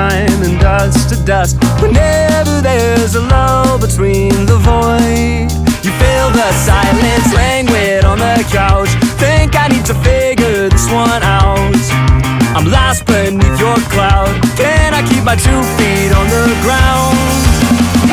time and dust to dust. Whenever there's a lull between the void, you feel the silence, languid on the couch. Think I need to figure this one out. I'm lost beneath your cloud. Can I keep my 2 feet on the ground?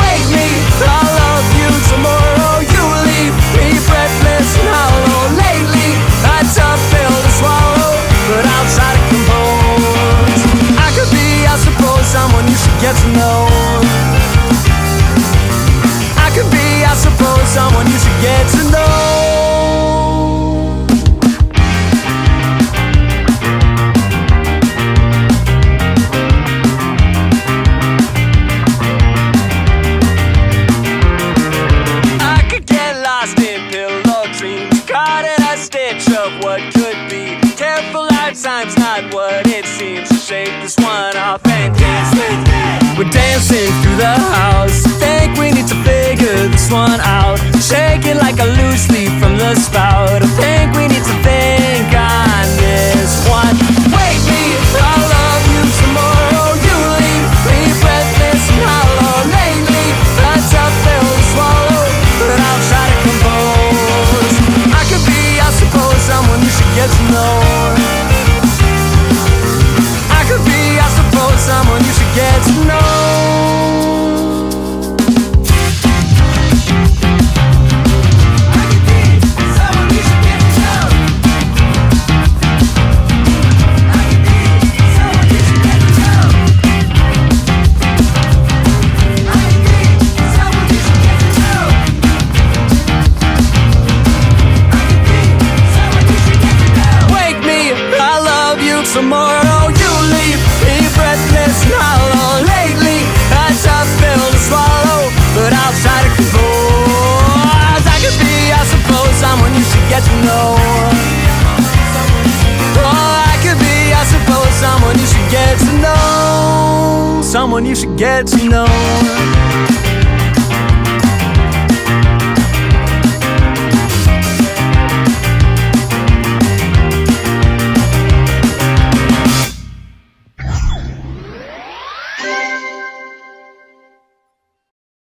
Wake me, I'll love you tomorrow. You leave me breathless and hollow. Lately, a tough pill to swallow, but I'll try to compose. I could be, I suppose, someone you should get to know. I could be, I suppose, someone you should get to know. What could be. Careful, our time's not what it seems. So shake this one off and dance with me. We're dancing through the house. Think we need to figure this one out. Shake it like a loose leaf from the spout. I think we need to think on this one. Wake me, I'll love you tomorrow. You leave me breathless and hollow. Lately, a tough pill to swallow, but I'll try to compose. I could be, I suppose, someone you should get to know. I could be, I suppose, someone you should get to know. I could be someone you should get to know. I could be someone you should get to know. I could be someone you should get to know. Wake me, I love you tomorrow. You leave me breathless and hollow. Lately, a tough pill to swallow, but I'll try to compose. I could be, I suppose, someone you should get to know. Oh, I could be, I suppose, someone you should get to know. Someone you should get to know.